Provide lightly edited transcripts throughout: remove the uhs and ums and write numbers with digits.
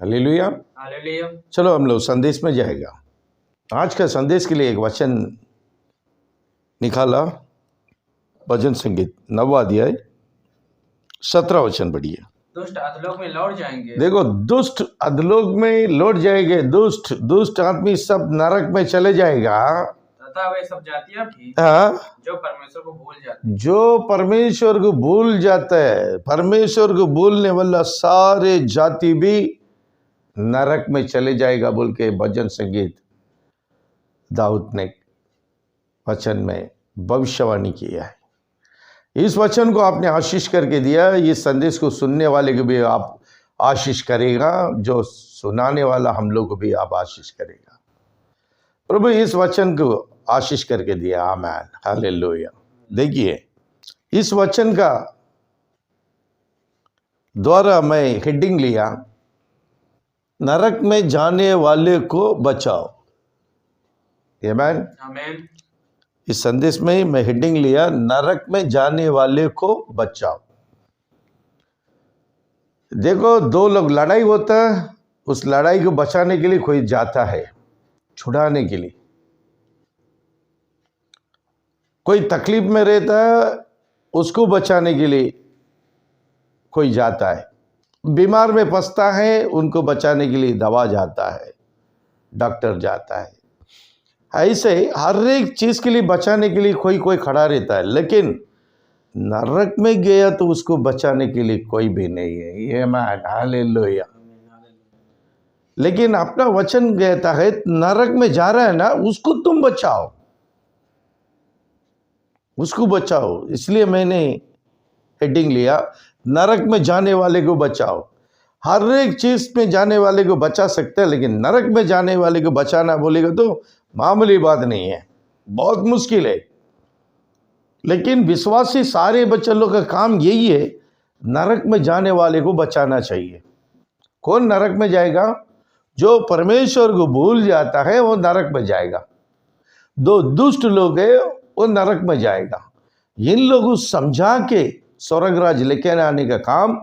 Hallelujah. Hallelujah. चलो हम लोग संदेश में जाएगा। आज का संदेश के लिए एक वचन निकाला, भजन संगीत 9वां अध्याय 17 वचन पढ़िए। दुष्ट अधोलोक में लौट जाएंगे। देखो, दुष्ट अधोलोक में लौट जाएंगे। दुष्ट आदमी सब नरक में चले जाएगा। तथा वे सब जातियां भी हाँ, जो परमेश्वर को भूल जाती। जो परमेश्वर को भूल जाता है, परमेश्वर को भूलने वाला सारे जाति भी नरक में चले जाएगा बोल के भजन संगीत दाऊद ने वचन में भविष्यवाणी किया है। इस वचन को आपने आशीष करके दिया। इस संदेश को सुनने वाले को भी आप आशीष करेगा, जो सुनाने वाला हम लोग को भी आप आशीष करेगा। प्रभु इस वचन को आशीष करके दिया। आमीन, हालेलुया। देखिए, इस वचन का द्वारा मैं हेडिंग लिया, नरक में जाने वाले को बचाओ। आमीन। आमीन। इस संदेश में मैं हेडिंग लिया, नरक में जाने वाले को बचाओ। देखो, दो लोग लड़ाई होता है, उस लड़ाई को बचाने के लिए कोई जाता है, छुड़ाने के लिए। कोई तकलीफ में रहता है, उसको बचाने के लिए कोई जाता है। बीमार में फंसता है, उनको बचाने के लिए दवा जाता है, डॉक्टर जाता है। ऐसे हर एक चीज के लिए बचाने के लिए कोई कोई खड़ा रहता है, लेकिन नरक में गया तो उसको बचाने के लिए कोई भी नहीं है। ये मान, हालेलुया। लेकिन अपना वचन कहता है, नरक में जा रहा है ना, उसको तुम बचाओ, उसको बचाओ। इसलिए मैंने हेडिंग लिया, नरक में जाने वाले को बचाओ। हर एक चीज में जाने वाले को बचा सकते हैं, लेकिन नरक में जाने वाले को बचाना बोलेगा तो मामूली बात नहीं है, बहुत मुश्किल है। लेकिन विश्वासी सारे बच्चों का काम यही है, नरक में जाने वाले को बचाना चाहिए। कौन नरक में जाएगा? जो परमेश्वर को भूल जाता है वो नरक में जाएगा। दो दुष्ट लोग हैं, वो नरक में जाएगा। इन लोगों को समझा के स्वर्गराज लेके आने का काम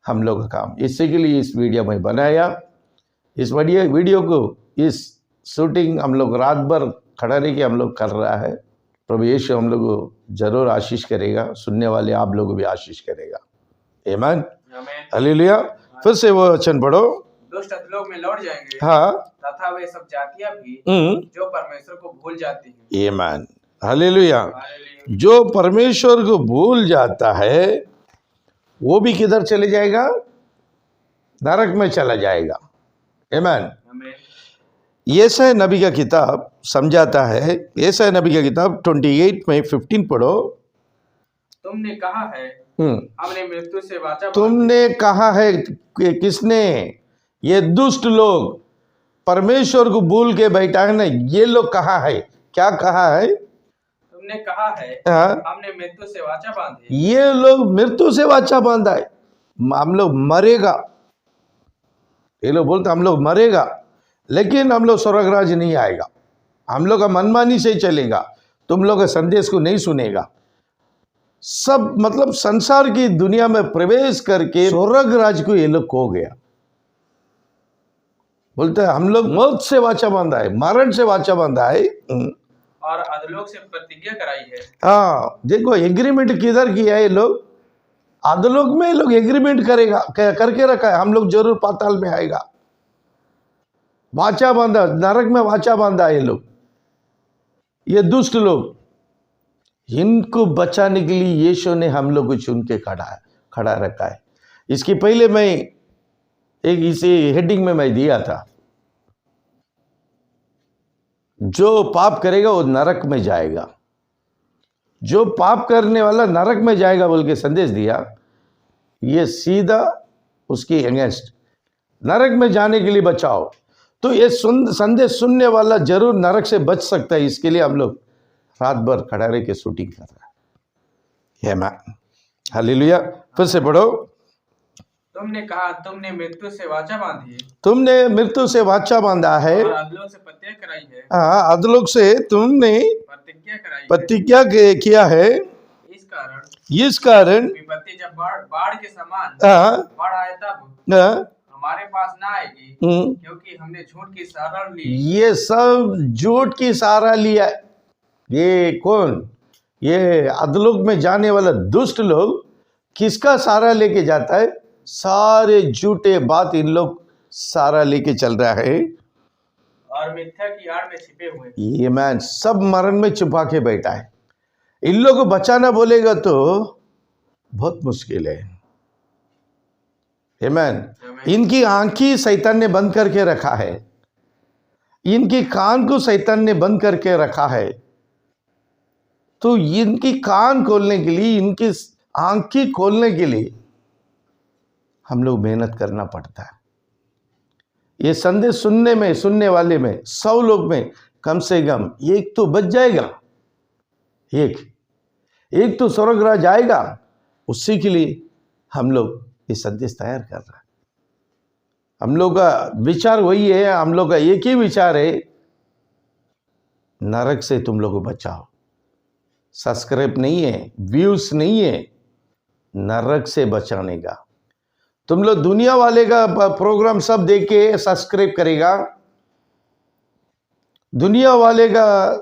हम लोग का काम। इसी के लिए इस वीडियो में बनाया। इस वीडियो को, इस शूटिंग हम लोग रात भर खड़ा रह के हम लोग कर रहा है। प्रभु यीशु हम लोग को जरूर आशीष करेगा, सुनने वाले आप लोग को भी आशीष करेगा। आमीन, हालेलुया। फिर से वो वचन पढ़ो। दुष्ट अधोलोक में लौट जाएंगे। हाँ, तथा वे सब जातियां भी जो परमेश्वर को भूल जाती हैं। आमीन, हालेलुया। जो परमेश्वर को भूल जाता है वो भी किधर चले जाएगा? नरक में चला जाएगा। आमीन। यशायाह नबी का किताब समझाता है। यशायाह नबी का किताब 28 में 15 पढ़ो। तुमने कहा है हमने मृत्यु से वाचा। तुमने कहा है कि किसने? ये दुष्ट लोग परमेश्वर को भूल के बैठा है ना, ये लोग कहा है। क्या कहा है? तुमने कहा है हमने मृत्यु से वाचा बांधी। ये लोग मृत्यु से वाचा बांधा है, हम लोग मरेगा। ये लोग बोलते हम लोग मरेगा, लेकिन हम लोग स्वर्गराज नहीं आएगा, हम लोग का मनमानी से चलेगा, तुम लोग का संदेश को नहीं सुनेगा। सब मतलब संसार की दुनिया में प्रवेश करके स्वर्गराज को ये लोग खो गया। बोलते हैं हम लोग मौत से वाचा बांधा है, मरण से वाचा बांधा है और अधोलोक से प्रतिज्ञा कराई है। हाँ, देखो एग्रीमेंट किधर किया है ये लोग? अधोलोक में ये लोग एग्रीमेंट करेगा, करके रखा है, हम लोग जरूर पाताल में आएगा। वाचा बांधा, नरक में वाचा बांधा ये लोग, ये दुष्ट लोग। इनको बचाने के लिए यीशु ने हम लोग को चुन के खड़ा रखा है। इसकी पहले मैं एक इसी हेडिंग में मैं दिया था, जो पाप करेगा वो नरक में जाएगा। जो पाप करने वाला नरक में जाएगा बोल के संदेश दिया। ये सीधा उसकी अगेंस्ट, नरक में जाने के लिए बचाओ। तो ये संदेश सुनने वाला जरूर नरक से बच सकता है। इसके लिए हम लोग रात भर खड़ा रह के शूटिंग कर रहा है। आमीन, हालेलुया। फिर से पढ़ो। तुमने कहा तुमने मृत्यु से वाचा बांधी। तुमने मृत्यु से वाचा बांधा है और अधोलोक से प्रतिज्ञा कराई है। हाँ, अधोलोक से तुमने प्रतिज्ञा किया है। इस कारण विपत्ति जब बाढ़ के समान हाँ, बाढ़ आए तब हमारे पास ना आएगी, क्योंकि हमने झूठ की सहारा ली। ये सब झूठ की सहारा लिया। ये कौन? ये अधलोक में जाने वाला दुष्ट लोग किसका सहारा लेके जाता है? सारे झूठे बात इन लोग सहारा लेके चल रहा है और मिथ्या की आड़ में छिपे हुए। ये मैन सब मरण में छुपा के बैठा है। इन लोगों को बचाना बोलेगा तो बहुत मुश्किल है। आमीन। इनकी आंखें शैतान ने बंद करके रखा है, इनकी कान को शैतान ने बंद करके रखा है। तो इनकी कान खोलने के लिए, इनकी आंखें खोलने के लिए हम लोग मेहनत करना पड़ता है। ये संदेश सुनने में, सुनने वाले में 100 लोग में कम से कम एक तो बच जाएगा, एक तो स्वर्ग राज आएगा। उसी के लिए हम लोग ये संदेश तैयार कर रहे हैं। हम लोग का विचार वही है, हम लोग का एक ही विचार है, नरक से तुम लोग को बचाओ। सब्सक्राइब नहीं है, व्यूज नहीं है, नरक से बचाने का। तुम लोग दुनिया वाले का प्रोग्राम सब देख के सब्सक्राइब करेगा, दुनिया वाले का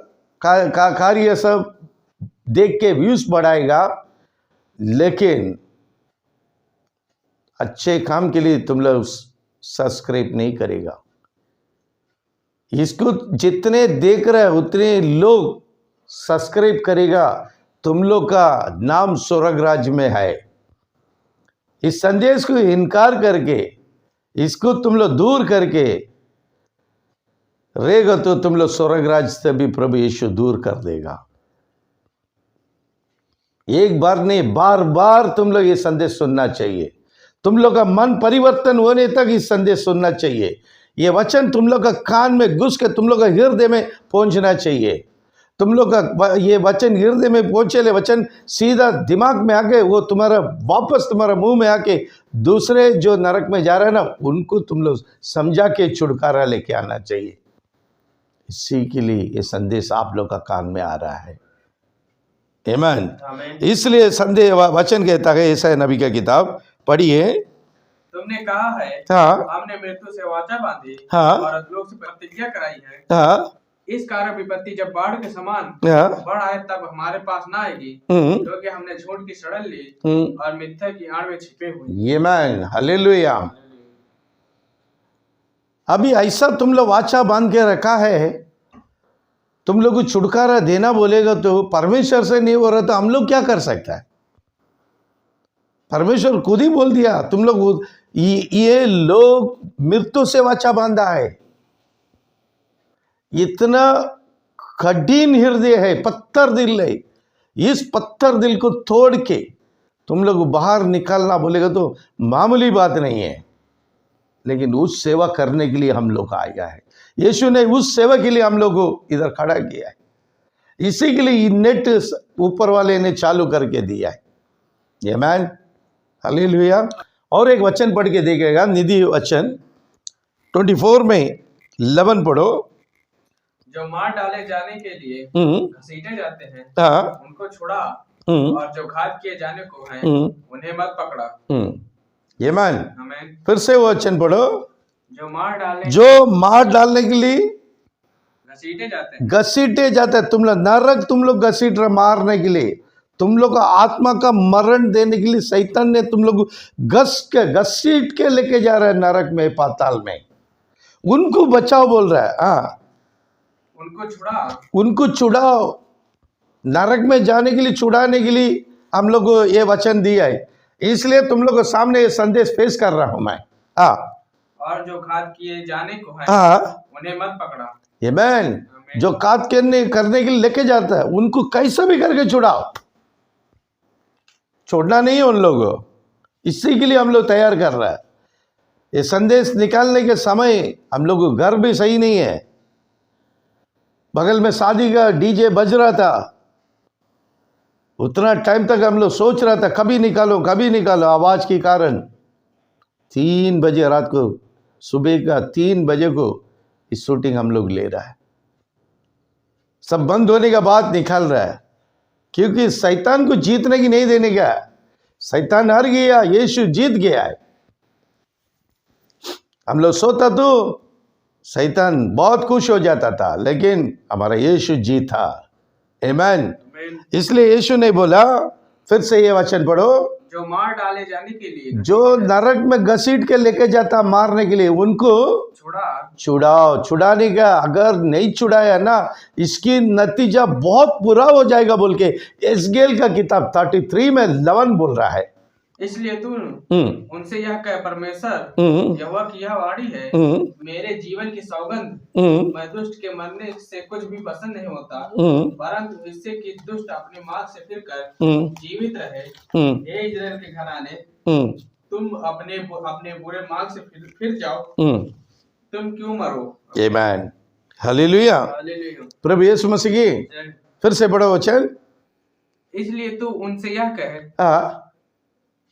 कार्य सब देख के व्यूज बढ़ाएगा, लेकिन अच्छे काम के लिए तुम लोग सब्सक्राइब नहीं करेगा। इसको जितने देख रहे उतने लोग सब्सक्राइब करेगा, तुम लोग का नाम स्वर्ग राज्य में है। इस संदेश को इनकार करके, इसको तुम लोग दूर करके रहेगा तो तुम लोग स्वर्ग राज्य से भी प्रभु यीशु दूर कर देगा। एक बार नहीं, बार बार तुम लोग ये संदेश सुनना चाहिए। तुम लोग का मन परिवर्तन होने तक इस संदेश सुनना चाहिए। ये वचन तुम लोग का कान में घुस के तुम लोग का हृदय में पहुंचना चाहिए। तुम लोग का ये वचन हृदय में पहुंचे, ले वचन सीधा दिमाग में आके वो तुम्हारा वापस तुम्हारा मुंह में आके दूसरे जो नरक में जा रहे हैं ना, उनको तुम लोग समझा के छुटकारा लेके आना चाहिए। इसी के लिए ये संदेश आप लोग का कान में आ रहा है। आमीन। इसलिए संदेश वचन कहता है, यशायाह नबी का किताब पढ़िए। तुमने कहा है, हाँ, हमने मृत्यु से वाचा बांधी, हाँ, और अधलोक से प्रतिज्ञा कराई है। हाँ, इस कारण विपत्ति जब बाढ़ के समान हाँ, बढ़ आए तब हमारे पास ना आएगी, क्योंकि हमने झूठ की सड़न ली और मिथ्या की आड़ में छिपे हुए। ये मैन, हालेलुया। अभी ऐसा तुम लोग वाचा बांध के रखा है, तुम लोग को छुटकारा देना बोलेगा तो परमेश्वर से नहीं हो रहा तो हम लोग क्या कर सकता है? परमेश्वर खुद ही बोल दिया, तुम लोग ये लोग मृत्यु से वाचा बांधा है। इतना कठिन हृदय है, पत्थर दिल है। इस पत्थर दिल को तोड़ के तुम लोग बाहर निकालना बोलेगा तो मामूली बात नहीं है। लेकिन उस सेवा करने के लिए हम लोग आया है। यीशु ने उस सेवा के लिए हम लोग को इधर खड़ा किया है। इसी के लिए नेट ऊपर वाले ने चालू करके दिया है। ये मैन, हालेलुया। और एक वचन पढ़ के देखेगा, निधि वचन 24 में 11 पढ़ो। जो मार डाले जाने के लिए घसीटे जाते हैं, हाँ, उनको छुड़ा, और जो घात किए जाने को हैं, उन्हें मत पकड़ा। ये मान, आमीन। फिर से वो वचन पढ़ो। जो मार डालने के लिए घसीटे जाते हैं। तुम लोग नरक, तुम लोग घसीट रहे मारने के लिए, तुम लोग का आत्मा का मरण देने के लिए शैतान ने तुम लोग घसीट के लेके जा रहा है नरक में, पाताल में। उनको बचाओ बोल रहा है। हाँ, उनको छुड़ाओ। नरक में जाने के लिए, छुड़ाने के लिए हम लोग को ये वचन दिया है। इसलिए तुम लोग के सामने ये संदेश पेश कर रहा हूं मैं। हाँ, और जो घात किए जाने को है, हाँ, उन्हें मत पकड़ा। ये मैन, जो घात करने के लिए लेके जाता है उनको कैसे भी करके छुड़ाओ। छोड़ना नहीं है उन लोगों। इसी के लिए हम लोग तैयार कर रहा है। ये संदेश निकालने के समय हम लोग को घर भी सही नहीं है। बगल में शादी का डीजे बज रहा था, उतना टाइम तक हम लोग सोच रहा था कभी निकालो आवाज के कारण। 3 बजे रात को, सुबह का 3 बजे को इस शूटिंग हम लोग ले रहा है। सब बंद होने के बाद निकाल रहा है, क्योंकि शैतान को जीतने की नहीं देने का। शैतान हार गया, यीशु जीत गया है। हम लोग सोता तो शैतान बहुत खुश हो जाता था, लेकिन हमारा यीशु जी था। आमीन। इसलिए यीशु ने बोला, फिर से ये वचन पढ़ो, जो मार डाले जाने के लिए जो नरक में घसीट के लेके जाता मारने के लिए, उनको छुड़ाओ। छुड़ाने का अगर नहीं छुड़ाया ना, इसकी नतीजा बहुत बुरा हो जाएगा बोल के एस्केल का किताब 33 में 11 बोल रहा है। इसलिए तू उनसे यह कह, परमेश्वर यहोवा की यह वाणी है, मेरे जीवन की सौगंध, मैं दुष्ट के मरने से कुछ भी पसंद नहीं होता, परंतु इससे कि दुष्ट अपने मार्ग से फिरकर जीवित रहे। हे इस्राएल के घराने, तुम अपने बुरे मार्ग से फिर जाओ, तुम क्यों मरो। आमीन। हालेलुया। प्रभु यीशु मसीह की। फिर से पढ़ो वचन। इसलिए तू उनसे यह कह,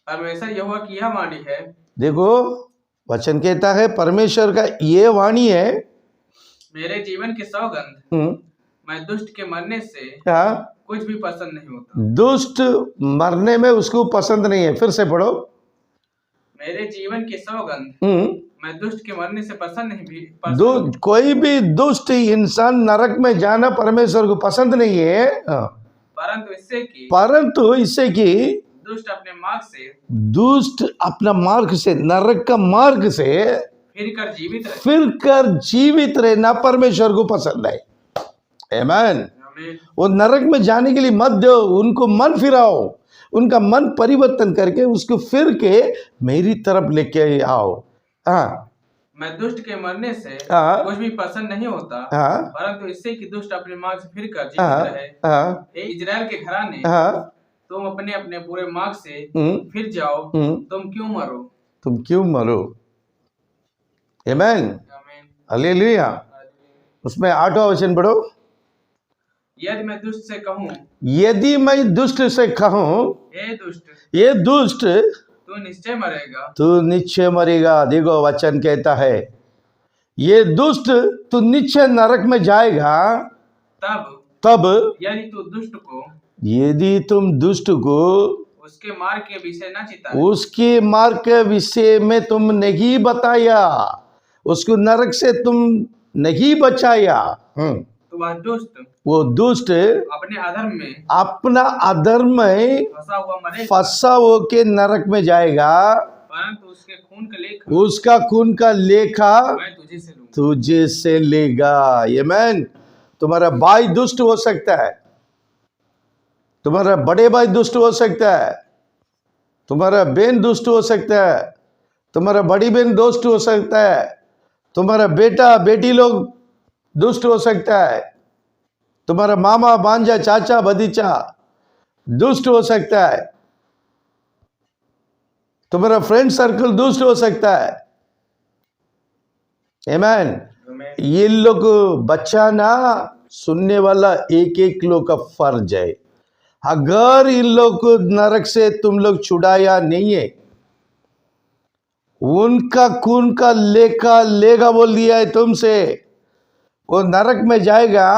परमेश्वर यहोवा की यह वाणी है। देखो वचन कहता है परमेश्वर का ये वाणी है, मेरे जीवन की सौगंध, मैं दुष्ट के मरने से कुछ भी पसंद नहीं होता। दुष्ट मरने में उसको पसंद नहीं है। फिर से पढ़ो, मेरे जीवन की सौगंध, मैं दुष्ट के मरने से पसंद नहीं। कोई भी दुष्ट इंसान नरक में जाना परमेश्वर को पसंद नहीं है, परंतु इससे कि दुष्ट अपने मार्ग से, दुष्ट अपना मार्ग से, नरक का मार्ग से फिर कर जीवित रहना परमेश्वर को पसंद है। आमीन। वो नरक में जाने के लिए मत दो, उनको मन फिराओ, उनका मन परिवर्तन करके उसको फिर के मेरी तरफ लेके आओ। मैं दुष्ट के मरने से कुछ भी पसंद नहीं होता, परंतु इससे कि दुष्ट अपने मार्ग से फिर कर जीवित रहे। हे इस्राएल के घराने, तुम अपने अपने बुरे मार्ग से फिर जाओ, तुम क्यों मरो। तुम क्यों मरो। आमीन। हालेलुया। उसमें 8वां वचन पढ़ो। यदि मैं दुष्ट से कहूँ, यदि मैं दुष्ट से कहूँ, ये दुष्ट तू निश्चय मरेगा, तू निश्चय मरेगा। देखो वचन कहता है ये दुष्ट तू निश्चय नरक में जाएगा। तब यदि तू दुष्ट को, यदि तुम दुष्ट को उसके मार्ग के विषय न चिताया, उसके मार्ग के विषय में तुम नहीं बताया, उसको नरक से तुम नहीं बचाया, तो वो दुष्ट अपना अधर्म में फंसा हो के नरक में जाएगा, परंतु उसका खून का लेखा तुझे से लेगा। आमीन। तुम्हारा भाई दुष्ट हो सकता है, तुम्हारा बड़े भाई दुष्ट हो सकता है, तुम्हारा बहन दुष्ट हो सकता है, तुम्हारा बड़ी बहन दुष्ट हो सकता है, तुम्हारा बेटा बेटी लोग दुष्ट हो सकता है, तुम्हारा मामा भांजा चाचा भतीजा दुष्ट हो सकता है, तुम्हारा फ्रेंड सर्कल दुष्ट हो सकता है। आमीन। ये लोग बचाना सुनने वाला एक एक लोग का फर्ज है। अगर इन लोग को नरक से तुम लोग छुड़ाया नहीं है, उनका खून का लेखा लेगा बोल दिया है तुमसे, वो नरक में जाएगा,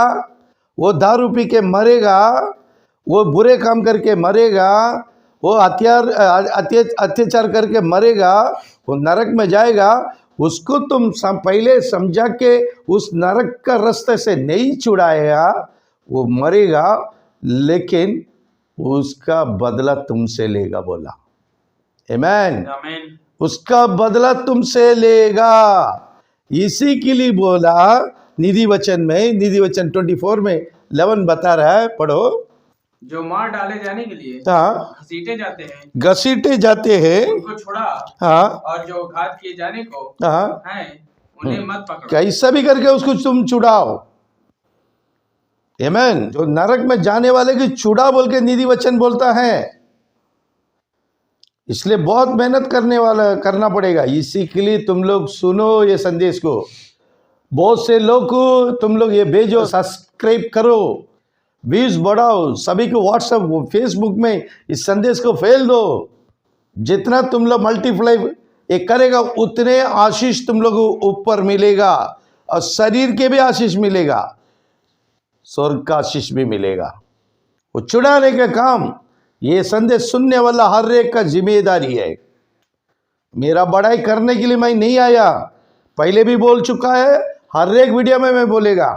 वो दारू पी के मरेगा, वो बुरे काम करके मरेगा, वो अत्याचार करके मरेगा, वो नरक में जाएगा। उसको तुम पहले समझा के उस नरक का रास्ते से नहीं छुड़ाएगा, वो मरेगा, लेकिन उसका बदला तुमसे लेगा। बोला आमीन। उसका बदला तुमसे लेगा। इसी के लिए बोला निधि वचन में, निधि वचन 24 में 11 बता रहा है, पढ़ो। जो मार डाले जाने के लिए घसीटे जाते हैं उनको छुड़ा, और जो घात किए जाने को हैं उन्हें मत पकड़ो। कैसा भी करके उसको तुम छुड़ाओ। आमीन। जो नरक में जाने वाले की छुड़ा बोल के निधि वचन बोलता है, इसलिए बहुत मेहनत करना पड़ेगा। इसी के लिए तुम लोग सुनो ये संदेश को, बहुत से लोग को तुम लोग ये भेजो, सब्सक्राइब करो, व्यूज बढ़ाओ, सभी को व्हाट्सएप फेसबुक में इस संदेश को फैल दो। जितना तुम लोग मल्टीप्लाई ये करेगा, उतने आशीष तुम लोग को ऊपर मिलेगा, और शरीर के भी आशीष मिलेगा, स्वर्ग का आशीष भी मिलेगा। वो छुड़ाने का काम ये संदेश सुनने वाला हर एक का जिम्मेदारी है। मेरा बड़ाई करने के लिए मैं नहीं आया, पहले भी बोल चुका है, हर एक वीडियो में मैं बोलेगा।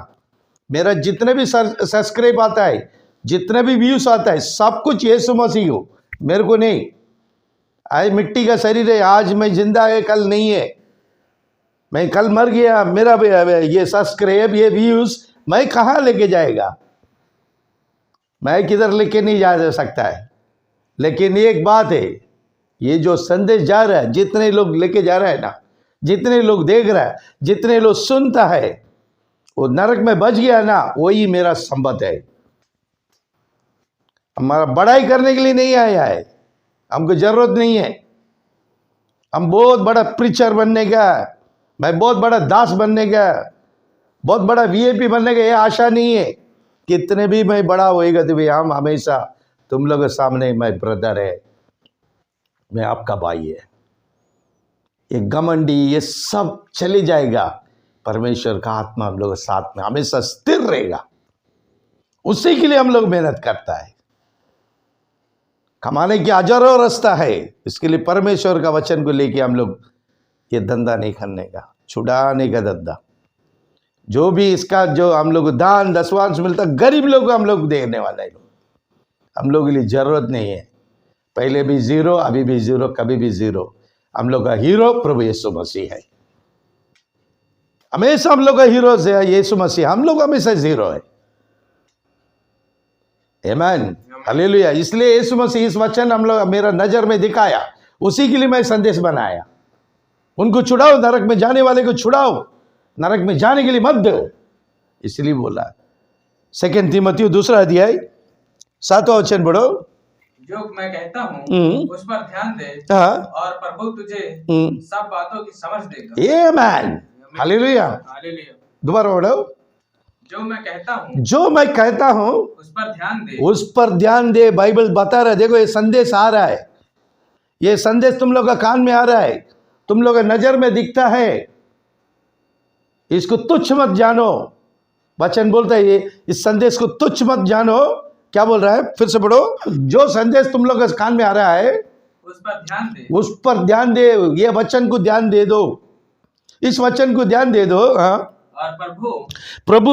मेरा जितने भी सब्सक्राइब आता है, जितने भी व्यूज आता है, सब कुछ यीशु मसीह हो, मेरे को नहीं। आज मिट्टी का शरीर है, आज मैं जिंदा है, कल नहीं है। मैं कल मर गया, मेरा ये सब्सक्राइब, ये व्यूज मैं कहाँ लेके जाएगा? मैं किधर लेके नहीं जा सकता है। लेकिन एक बात है, ये जो संदेश जा रहा है, जितने लोग लेके जा रहा है ना, जितने लोग देख रहा है, जितने लोग सुनता है, वो नरक में बच गया ना, वही मेरा संबत है। हमारा बड़ाई करने के लिए नहीं आया है, हमको जरूरत नहीं है। हम बहुत बड़ा प्रीचर बनने का, मैं बहुत बड़ा दास बनने का, बहुत बड़ा वीआईपी बनने का ये आशा नहीं है। कितने भी मैं बड़ा होएगा तो भी हम हमेशा तुम लोगों के सामने, मैं ब्रदर है, मैं आपका भाई है। ये घमंडी ये सब चले जाएगा। परमेश्वर का आत्मा हम लोग के साथ में हमेशा स्थिर रहेगा। उसी के लिए हम लोग मेहनत करता है। कमाने की हजारों रास्ता है, इसके लिए परमेश्वर का वचन को लेके हम लोग ये धंधा नहीं करने का, छुड़ाने का धंधा। जो भी इसका जो हम लोग दान दसवांश मिलता, गरीब लोग को हम लोग देने वाला है। हम लोग के लिए जरूरत नहीं है। पहले भी जीरो, अभी भी जीरो, कभी भी जीरो। हम लोग का हीरो प्रभु यीशु मसीह है। हमेशा हम लोग का हीरो से है यीशु मसीह, हम लोग हमेशा जीरो है। आमीन, हालेलुया। इसलिए यीशु मसीह इस वचन हम लोग मेरा नजर में दिखाया, उसी के लिए मैं संदेश बनाया। उनको छुड़ाओ, नरक में जाने वाले को छुड़ाओ, नरक में जाने के लिए मत दो, इसलिए बोला। 2 तीमुथियुस 2 अध्याय 7वां वचन पढ़ो। जो मैं कहता हूँ उस पर ध्यान दे, और प्रभु तुझे सब बातों की समझ देगा। आमीन, हालेलुया। हालेलुया। दोबारा पढ़ो। जो मैं कहता हूँ उस पर ध्यान दे, उस पर ध्यान दे। बाइबल बता रहा है, देखो ये संदेश आ रहा है, ये संदेश तुम लोग का कान में आ रहा है, तुम लोग का नजर में दिखता है। इसको तुच्छ मत जानो। वचन बोलता है ये, इस संदेश को तुच्छ मत जानो। क्या बोल रहा है? फिर से पढ़ो। जो संदेश तुम लोग के कान में आ रहा है उस पर ध्यान दे, उस पर ध्यान दे। ये वचन को ध्यान दे दो, इस वचन को ध्यान दे दो। हाँ, और प्रभु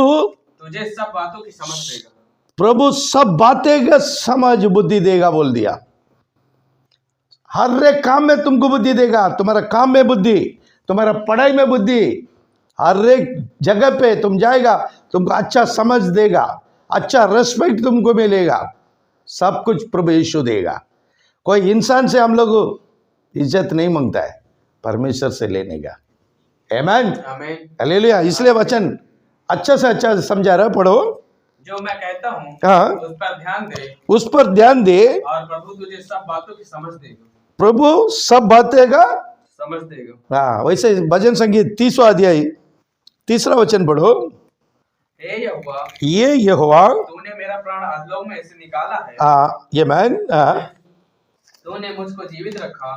तुझे सब बातों की समझ देगा। प्रभु सब बातें का समझ बुद्धि देगा बोल दिया। हर एक काम में तुमको बुद्धि देगा। तुम्हारा काम में बुद्धि, तुम्हारा पढ़ाई में बुद्धि, हर एक जगह पे तुम जाएगा, तुमको अच्छा समझ देगा, अच्छा रेस्पेक्ट तुमको मिलेगा। सब कुछ प्रभु यीशु देगा। कोई इंसान से हम लोग इज्जत नहीं मांगता है, परमेश्वर से लेने का। आमीन, हालेलुया। इसलिए वचन अच्छा से अच्छा समझा रहा, पढ़ो। जो मैं कहता हूँ हाँ, उस पर ध्यान दे, उस पर ध्यान दे, और प्रभु तुझे सब बातों की समझ देगा। प्रभु सब बातें का समझ देगा। हाँ, वैसे भजन संगीत 30वां अध्याय 3रा वचन पढ़ो। हे यहोवा, ये यहोवा, तूने मेरा प्राण अधोलोक में से निकाला है। ये मैन, तूने मुझको जीवित रखा,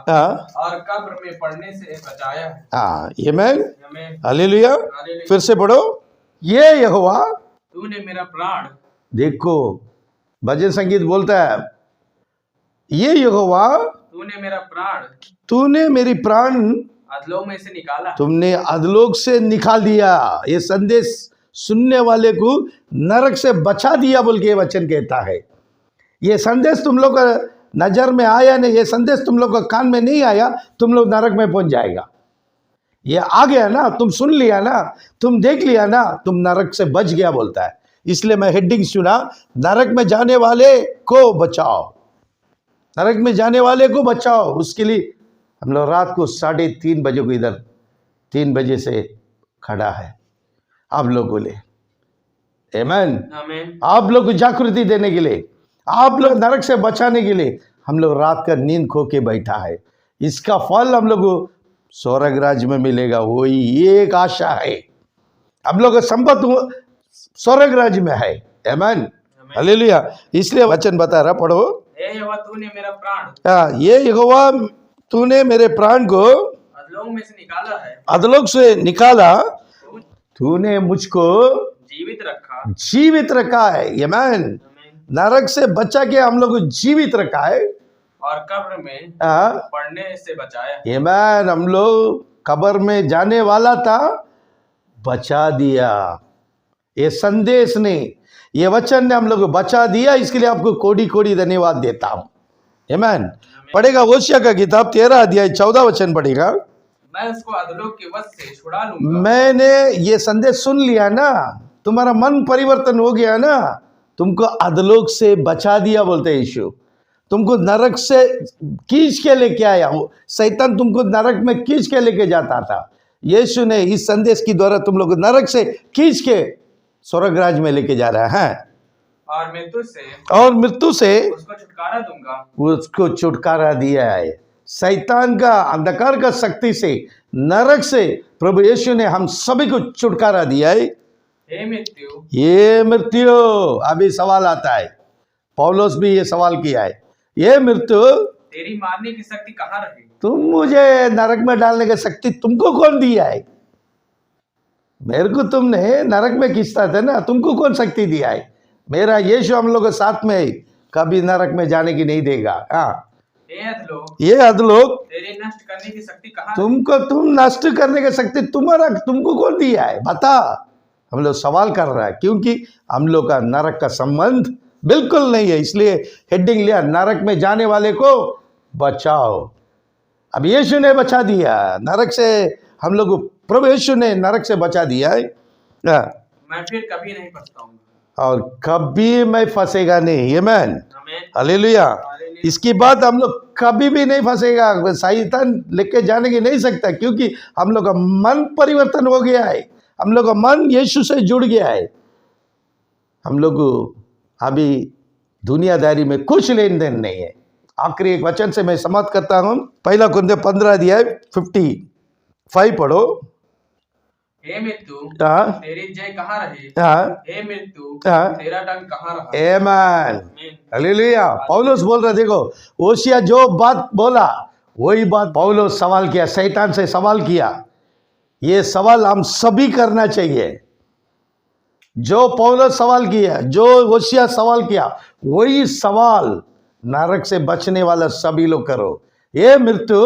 और कब्र में पड़ने से बचाया है। ये मैन, आमीन, हालेलुया। हालेलुया। फिर से पढ़ो। ये यहोवा, तूने मेरा प्राण, देखो भजन संगीत बोलता है, ये यहोवा, तूने मेरा प्राण, तूने मेरी प्राण अधोलोक में से निकाला, तुमने अधलोक से निकाल दिया। ये संदेश सुनने वाले को नरक से बचा दिया बोल के वचन कहता है। ये संदेश तुम लोग का नजर में आया नहीं, ये संदेश तुम लोग का कान में नहीं आया, तुम लोग नरक में पहुंच जाएगा। ये आ गया ना, तुम सुन लिया ना, तुम देख लिया ना, तुम नरक से बच गया बोलता है। इसलिए मैं हेडिंग सुना, नरक में जाने वाले को बचाओ, नरक में जाने वाले को बचाओ। उसके लिए हम लोग रात को 3:30 बजे को इधर 3 बजे से खड़ा है आप लोग को लिए। आमीन, आप लोग को जागृति देने के लिए, आप लोग नरक से बचाने के लिए हम लोग रात का नींद खो के बैठा है। इसका फल हम लोग को स्वर्ग राज्य में मिलेगा, वही एक आशा है। हम लोग का संपत्ति स्वर्ग राज्य में है। आमीन, हालेलुया। इसलिए वचन बता रहा, पढ़ो। हे यहोवा, तूने मेरा प्राण, ये यहोवा, तूने मेरे प्राण को अधोलोक में से निकाला है, अधलोक से निकाला, तूने मुझको जीवित रखा है। आमीन, नरक से बचा के हम लोग को जीवित रखा है, और कब्र में पड़ने से बचाया। आमीन, हम लोग कब्र में जाने वाला था, बचा दिया। ये संदेश ने, ये वचन ने हम लोग को बचा दिया, इसके लिए आपको कोटि कोटि धन्यवाद देता हूं। आमीन। पढ़ेगा होशिया का किताब 13 अध्याय 14 वचन पढ़ेगा। मैं उसको अधलोक के वश से छुड़ा लूंगा। मैंने ये संदेश सुन लिया ना, तुम्हारा मन परिवर्तन हो गया ना, तुमको अधलोक से बचा दिया बोलते यीशु। तुमको नरक से खींच के लेके आया, शैतान तुमको नरक में खींच के लेके जाता था। यीशु ने इस संदेश के द्वारा तुम लोग नरक से खींच के स्वर्ग राज में लेके जा रहा है, और मृत्यु से उसको छुटकारा दूंगा। उसको छुटकारा दिया है शैतान का, अंधकार का शक्ति से, नरक से। प्रभु यीशु ने हम सभी को छुटकारा दिया है। ये मृत्यु, अभी सवाल आता है, पौलुस भी ये सवाल किया है, ये मृत्यु तेरी मारने की शक्ति कहाँ रही? तुम मुझे नरक में डालने की शक्ति तुमको कौन दिया है? मेरे को तुमने नरक में खींचता था ना, तुमको कौन शक्ति दिया है? मेरा यीशु हम लोग के साथ में कभी नरक में जाने की नहीं देगा। हाँ, ये अधलोक तेरे नष्ट करने की शक्ति कहाँ? तुम नष्ट करने की शक्ति तुमको कौन दिया है? बता। हम लोग सवाल कर रहा है, क्योंकि हम लोग का नरक का संबंध बिल्कुल नहीं है। इसलिए हेडिंग लिया, नरक में जाने वाले को बचाओ। अब यीशु ने बचा दिया नरक से, हम लोग प्रभु यीशु ने नरक से बचा दिया है। मैं फिर कभी नहीं पछताऊंगा और कभी मैं फंसेगा नहीं। आमीन, हालेलुया। इसकी बात हम लोग कभी भी नहीं फंसेगा, शैतान लेके जाने की नहीं सकता, क्योंकि हम लोग का मन परिवर्तन हो गया है, हम लोग का मन यीशु से जुड़ गया है। हम लोग अभी दुनियादारी में कुछ लेन देन नहीं है। आखिरी एक वचन से मैं समाप्त करता हूं, 1 कुरिन्थियों 15 अध्याय 55 पढ़ो। हे मृत्यु तेरी जय कहाँ रही? हे मृत्यु तेरा डंक कहाँ रहा? आमीन, हालेलुया। पौलुस बोल रहा, देखो होशिया जो बात बोला वही बात पौलुस सवाल किया, शैतान से सवाल किया। ये सवाल हम सभी करना चाहिए। जो पौलुस सवाल किया, जो होशिया सवाल किया, वही सवाल नरक से बचने वाला सभी लोग करो। ये मृत्यु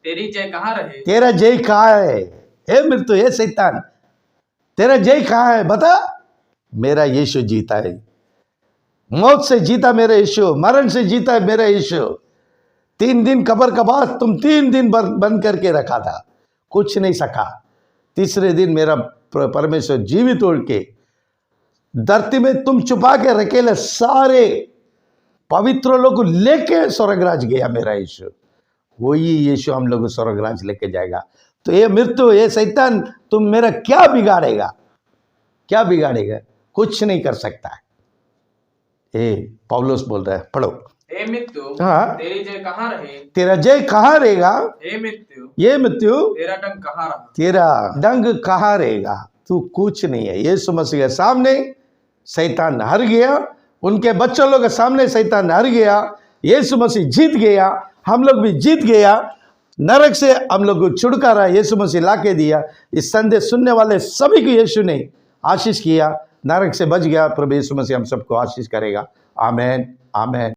तेरी जय कहाँ रही? तेरा जय कहाँ है? हे मृत्यु, हे शैतान, तेरा जय कहाँ है? बता। मेरा यीशु जीता है, मौत से जीता मेरा यीशु, मरण से जीता है मेरा यीशु। 3 दिन कब्र का बाद तुम 3 दिन बंद करके रखा था, कुछ नहीं सका। तीसरे दिन मेरा परमेश्वर जीवित तोड़ के धरती में तुम छुपा के रखेले सारे पवित्र लोग को लेके स्वर्गराज गया मेरा यीशु। वही यीशु हम लोग को स्वर्गराज लेके जाएगा। तो ये मृत्यु, ये शैतान, तुम मेरा क्या बिगाड़ेगा? क्या बिगाड़ेगा? कुछ नहीं कर सकता है। पौलुस बोल रहा है, पढ़ो। हे मृत्यु तेरी जय कहाँ रही? तेरा जय कहाँ रहेगा? हे मृत्यु, ये मृत्यु तेरा डंक कहाँ रहा? तेरा डंक कहाँ रहेगा? तू कुछ नहीं है। यीशु मसीह के सामने शैतान हार गया, उनके बच्चों लोग के सामने शैतान हार गया, यीशु मसीह जीत गया, हम लोग भी जीत गया। नरक से हम लोग को छुटकारा यीशु मसीह ला के दिया। इस संदेश सुनने वाले सभी को यीशु ने आशीष किया, नरक से बच गया। प्रभु यीशु मसीह हम सबको आशीष करेगा। आमीन, आमीन।